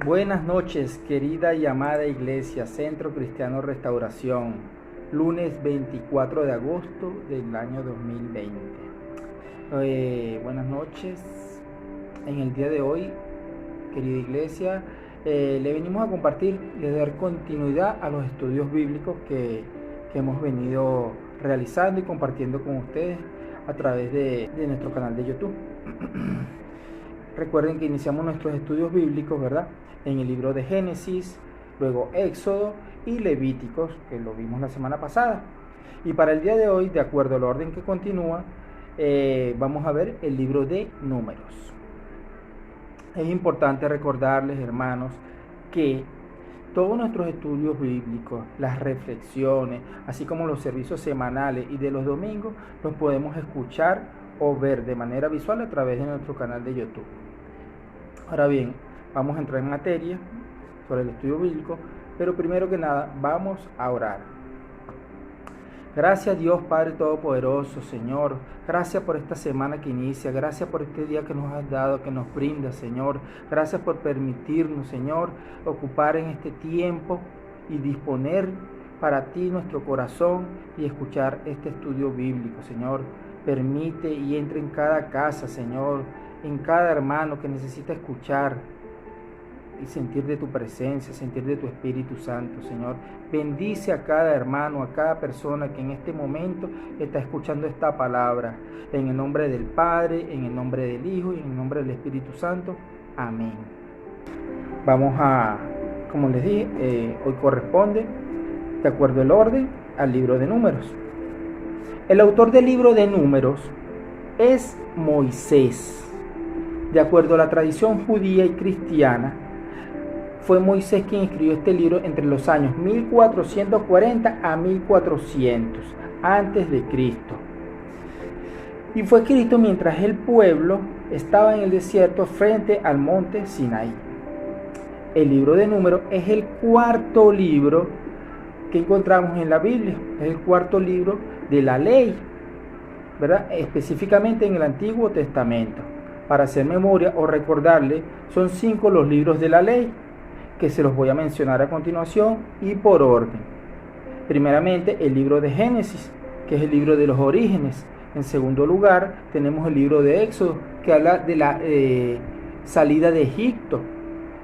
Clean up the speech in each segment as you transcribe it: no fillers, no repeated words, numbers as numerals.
Buenas noches, querida y amada Iglesia, Centro Cristiano Restauración, lunes 24 de agosto del año 2020. Buenas noches. En el día de hoy, querida Iglesia, le venimos a compartir y a dar continuidad a los estudios bíblicos que hemos venido realizando y compartiendo con ustedes a través de nuestro canal de YouTube. Recuerden que iniciamos nuestros estudios bíblicos, ¿verdad?, en el libro de Génesis, luego Éxodo y Levíticos, que lo vimos la semana pasada. Y para el día de hoy, de acuerdo al orden que continúa, vamos a ver el libro de Números. Es importante recordarles, hermanos, que todos nuestros estudios bíblicos, las reflexiones, así como los servicios semanales y de los domingos, los podemos escuchar o ver de manera visual a través de nuestro canal de YouTube. Ahora bien, vamos a entrar en materia sobre el estudio bíblico, pero primero que nada vamos a orar. Gracias Dios Padre Todopoderoso, Señor, gracias por esta semana que inicia, gracias por este día que nos has dado, que nos brinda, Señor, gracias por permitirnos, Señor, ocupar en este tiempo y disponer para ti nuestro corazón y escuchar este estudio bíblico, Señor. Permite y entre en cada casa, Señor, en cada hermano que necesita escuchar y sentir de tu presencia, sentir de tu Espíritu Santo, Señor. Bendice a cada hermano, a cada persona que en este momento está escuchando esta palabra. En el nombre del Padre, en el nombre del Hijo y en el nombre del Espíritu Santo. Amén. Vamos a, como les dije, hoy corresponde, de acuerdo al orden, al libro de Números. El autor del libro de Números es Moisés. De acuerdo a la tradición judía y cristiana, fue Moisés quien escribió este libro entre los años 1440 a 1400 antes de Cristo. Y fue escrito mientras el pueblo estaba en el desierto frente al monte Sinaí. El libro de Números es el cuarto libro que encontramos en la Biblia, es el cuarto libro de la ley, ¿verdad?, específicamente en el Antiguo Testamento. Para hacer memoria o recordarle, son 5 los libros de la ley, que se los voy a mencionar a continuación y por orden. Primeramente, el libro de Génesis, que es el libro de los orígenes. En segundo lugar, tenemos el libro de Éxodo, que habla de la salida de Egipto.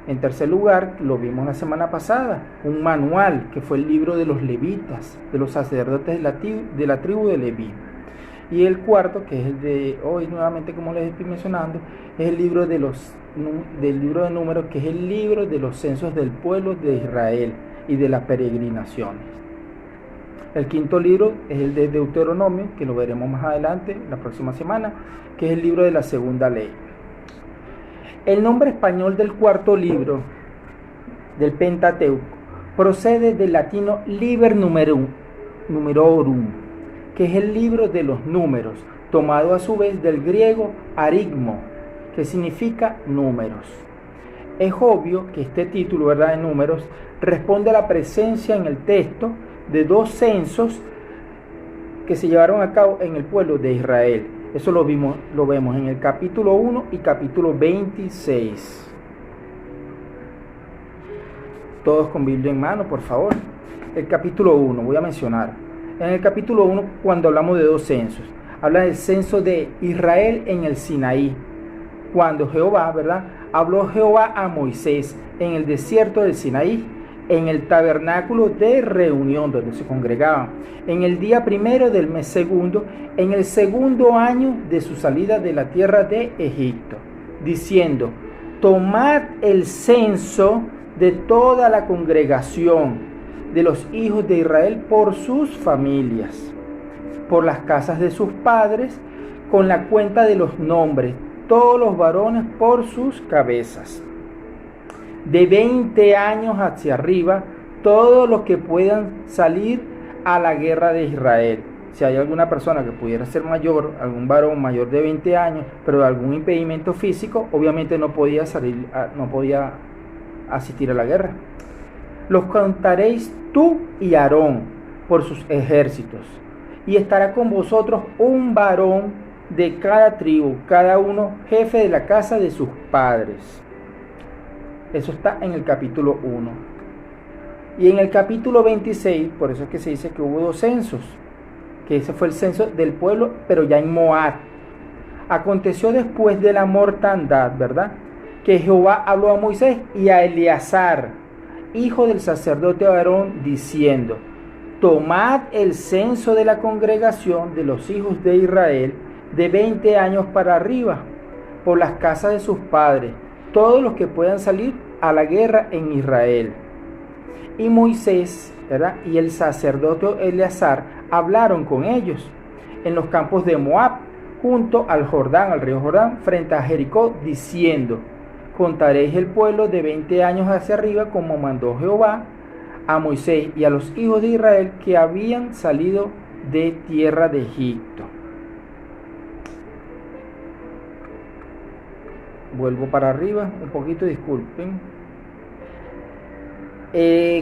En tercer lugar, lo vimos la semana pasada, un manual, que fue el libro de los levitas, de los sacerdotes de la tribu de Leví. Y el cuarto, que es el de hoy nuevamente, como les estoy mencionando, es el libro del libro de Números, que es el libro de los censos del pueblo de Israel y de las peregrinaciones. El quinto libro es el de Deuteronomio, que lo veremos más adelante, la próxima semana, que es el libro de la segunda ley. El nombre español del cuarto libro del Pentateuco procede del latino Liber Numerorum, que es el libro de los números, tomado a su vez del griego arigmo, que significa números. Es obvio que este título, ¿verdad?, de números, responde a la presencia en el texto de 2 censos que se llevaron a cabo en el pueblo de Israel. Eso lo vemos en el capítulo 1 y capítulo 26. Todos con Biblia en mano, por favor. El capítulo 1, voy a mencionar. En el capítulo 1, cuando hablamos de 2 censos, habla del censo de Israel en el Sinaí. Cuando Jehová, ¿verdad?, habló Jehová a Moisés en el desierto del Sinaí, en el tabernáculo de reunión donde se congregaban, en el día primero del mes segundo, en el segundo año de su salida de la tierra de Egipto, diciendo: tomad el censo de toda la congregación de los hijos de Israel por sus familias, por las casas de sus padres, con la cuenta de los nombres, todos los varones por sus cabezas. De 20 años hacia arriba, todos los que puedan salir a la guerra de Israel. Si hay alguna persona que pudiera ser mayor, algún varón mayor de 20 años, pero de algún impedimento físico, obviamente no podía asistir a la guerra. Los contaréis tú y Aarón por sus ejércitos, y estará con vosotros un varón de cada tribu, cada uno jefe de la casa de sus padres. Eso está en el capítulo 1. Y en el capítulo 26, por eso es que se dice que hubo 2 censos, que ese fue el censo del pueblo, pero ya en Moab. Aconteció después de la mortandad, ¿verdad?, que Jehová habló a Moisés y a Eleazar, hijo del sacerdote Aarón, diciendo: tomad el censo de la congregación de los hijos de Israel de 20 años para arriba, por las casas de sus padres, todos los que puedan salir a la guerra en Israel. Y Moisés, ¿verdad?, y el sacerdote Eleazar hablaron con ellos en los campos de Moab, junto al Jordán, al río Jordán, frente a Jericó, diciendo: contaréis el pueblo de 20 años hacia arriba, como mandó Jehová a Moisés y a los hijos de Israel que habían salido de tierra de Egipto. Vuelvo para arriba un poquito, disculpen.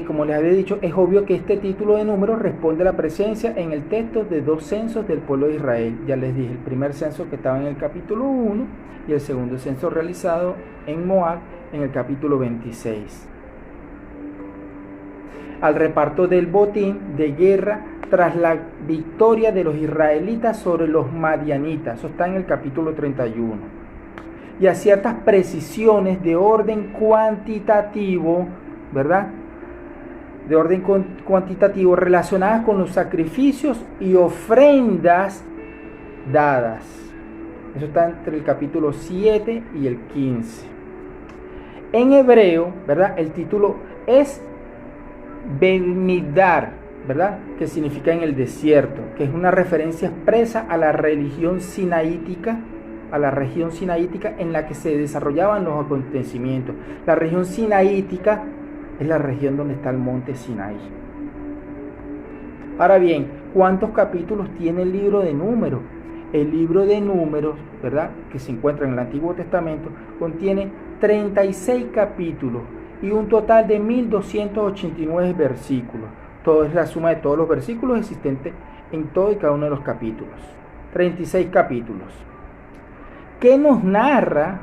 Como les había dicho, es obvio que este título de números responde a la presencia en el texto de 2 censos del pueblo de Israel. Ya les dije, el primer censo que estaba en el capítulo 1 y el segundo censo realizado en Moab en el capítulo 26. Al reparto del botín de guerra tras la victoria de los israelitas sobre los madianitas. Eso está en el capítulo 31. Y a ciertas precisiones de orden cuantitativo, ¿verdad?, de orden cuantitativo relacionadas con los sacrificios y ofrendas dadas. Eso está entre el capítulo 7 y el 15. En hebreo, ¿verdad?, el título es Bemidbar, ¿verdad?, que significa en el desierto, que es una referencia expresa a la región sinaítica en la que se desarrollaban los acontecimientos. La región sinaítica es la región donde está el monte Sinaí. Ahora bien, ¿cuántos capítulos tiene el libro de Números? El libro de Números, ¿verdad?, que se encuentra en el Antiguo Testamento, contiene 36 capítulos y un total de 1289 versículos. Todo es la suma de todos los versículos existentes en todo y cada uno de los capítulos. 36 capítulos. ¿Qué nos narra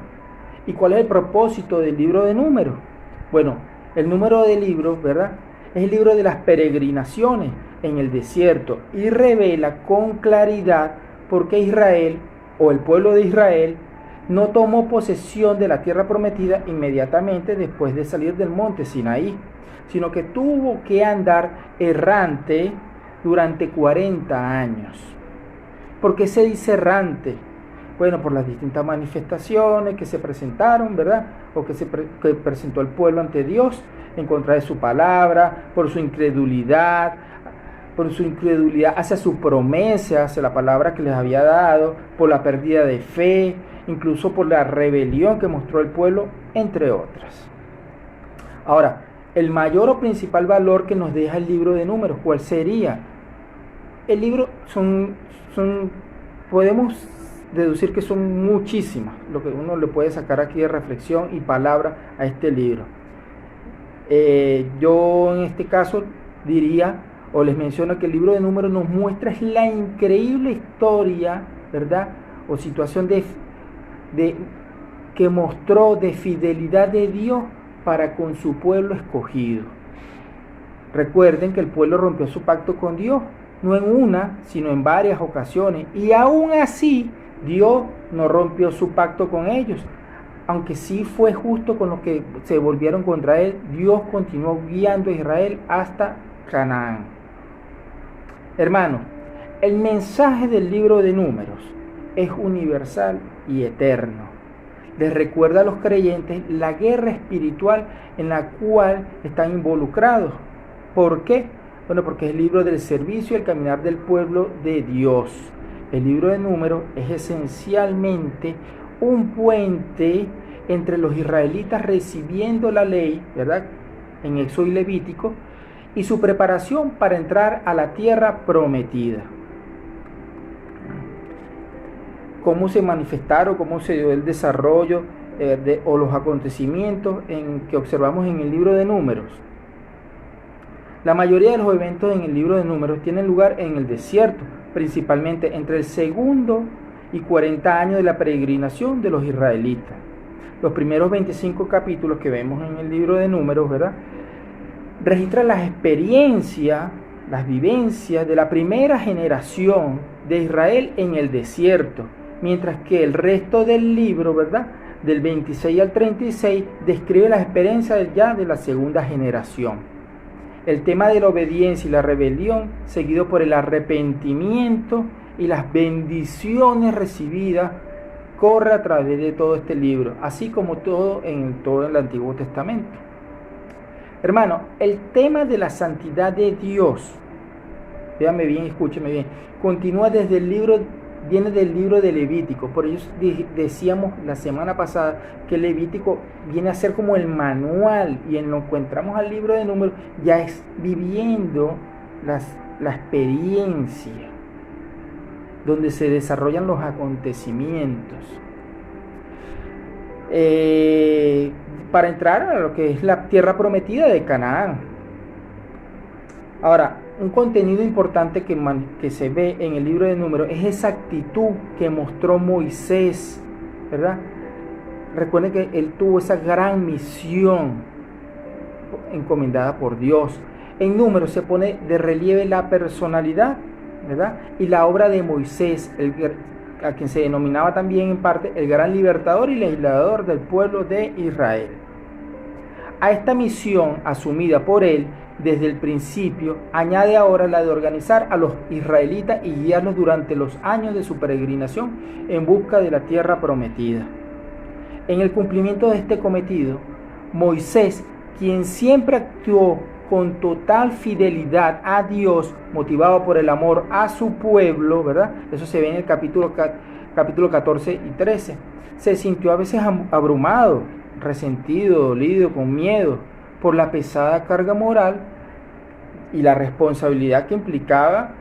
y cuál es el propósito del libro de Números? Bueno, el número de libros, ¿verdad?, es el libro de las peregrinaciones en el desierto y revela con claridad por qué Israel, o el pueblo de Israel, no tomó posesión de la tierra prometida inmediatamente después de salir del monte Sinaí, sino que tuvo que andar errante durante 40 años. ¿Por qué se dice errante? Bueno, por las distintas manifestaciones que se presentaron, ¿verdad?, o que presentó el pueblo ante Dios en contra de su palabra, por su incredulidad hacia su promesa, hacia la palabra que les había dado, por la pérdida de fe, incluso por la rebelión que mostró el pueblo, entre otras. Ahora, el mayor o principal valor que nos deja el libro de Números, ¿cuál sería? El libro podemos deducir que son muchísimas lo que uno le puede sacar aquí de reflexión y palabra a este libro. Yo en este caso diría, o les menciono, que el libro de Números nos muestra la increíble historia, ¿verdad?, o situación que mostró de fidelidad de Dios para con su pueblo escogido. Recuerden que el pueblo rompió su pacto con Dios, no en una, sino en varias ocasiones, y aún así Dios no rompió su pacto con ellos. Aunque sí fue justo con los que se volvieron contra él, Dios continuó guiando a Israel hasta Canaán. Hermanos, el mensaje del libro de Números es universal y eterno. Les recuerda a los creyentes la guerra espiritual en la cual están involucrados. ¿Por qué? Bueno, porque es el libro del servicio y el caminar del pueblo de Dios. El libro de Números es esencialmente un puente entre los israelitas recibiendo la ley, ¿verdad?, en Éxodo y Levítico, y su preparación para entrar a la tierra prometida. Cómo se manifestaron, cómo se dio el desarrollo o los acontecimientos que observamos en el libro de Números. La mayoría de los eventos en el libro de Números tienen lugar en el desierto, principalmente entre el segundo y 40 años de la peregrinación de los israelitas. los primeros 25 capítulos que vemos en el libro de Números, ¿verdad? Registra las experiencias, las vivencias de la primera generación de Israel en el desierto, mientras que el resto del libro, ¿verdad?, del 26 al 36, describe las experiencias ya de la segunda generación. El tema de la obediencia y la rebelión, seguido por el arrepentimiento y las bendiciones recibidas, corre a través de todo este libro, así como todo el Antiguo Testamento. Hermano, el tema de la santidad de Dios, véanme bien, escúcheme bien, continúa desde el libro, viene del libro de Levítico. Por ello decíamos la semana pasada que Levítico viene a ser como el manual, y en lo que entramos al libro de Números ya es viviendo la experiencia, donde se desarrollan los acontecimientos. Para entrar a lo que es la tierra prometida de Canaán. Ahora, un contenido importante que se ve en el libro de Números es esa actitud que mostró Moisés, ¿verdad? Recuerden que él tuvo esa gran misión encomendada por Dios. En Números se pone de relieve la personalidad, ¿verdad?, y la obra de Moisés, a quien se denominaba también en parte el gran libertador y legislador del pueblo de Israel. A esta misión asumida por él desde el principio, añade ahora la de organizar a los israelitas y guiarlos durante los años de su peregrinación en busca de la tierra prometida. En el cumplimiento de este cometido, Moisés, quien siempre actuó con total fidelidad a Dios, motivado por el amor a su pueblo, ¿verdad? Eso se ve en el capítulo 14 y 13. Se sintió a veces abrumado, resentido, dolido, con miedo por la pesada carga moral y la responsabilidad que implicaba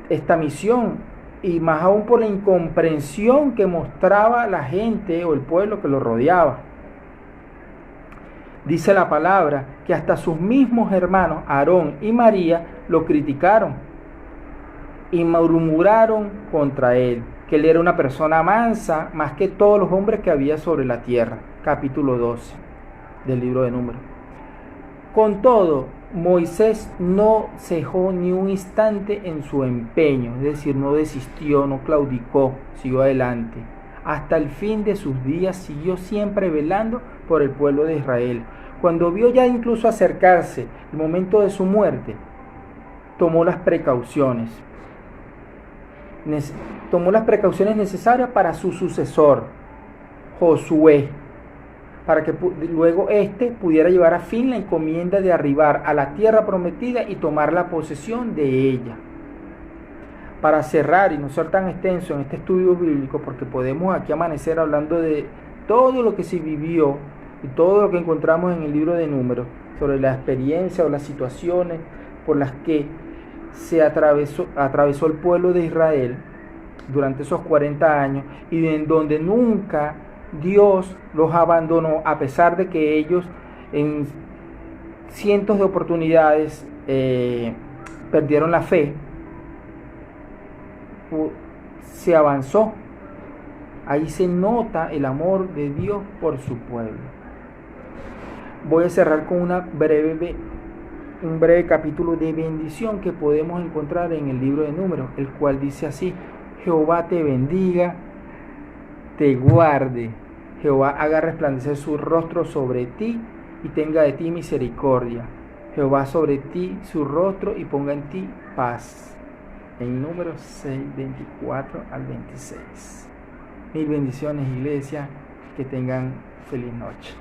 esta misión, y más aún por la incomprensión que mostraba la gente o el pueblo que lo rodeaba. Dice la palabra que hasta sus mismos hermanos Aarón y María lo criticaron y murmuraron contra él, que él era una persona mansa más que todos los hombres que había sobre la tierra. Capítulo 12 del libro de Números. Con todo, Moisés no cejó ni un instante en su empeño, es decir, no desistió, no claudicó, siguió adelante. Hasta el fin de sus días siguió siempre velando por el pueblo de Israel. Cuando vio ya incluso acercarse el momento de su muerte, tomó las precauciones necesarias para su sucesor, Josué, para que luego éste pudiera llevar a fin la encomienda de arribar a la tierra prometida y tomar la posesión de ella. Para cerrar y no ser tan extenso en este estudio bíblico, porque podemos aquí amanecer hablando de todo lo que se vivió y todo lo que encontramos en el libro de Números, sobre la experiencia o las situaciones por las que se atravesó el pueblo de Israel durante esos 40 años, y en donde nunca Dios los abandonó, a pesar de que ellos en cientos de oportunidades perdieron la fe. Se avanzó. Ahí se nota el amor de Dios por su pueblo. Voy a cerrar con un breve capítulo de bendición que podemos encontrar en el libro de Números, el cual dice así: Jehová te bendiga, te guarde, Jehová haga resplandecer su rostro sobre ti y tenga de ti misericordia, Jehová sobre ti su rostro y ponga en ti paz. En Números 6, 24 al 26. Mil bendiciones, iglesia, que tengan feliz noche.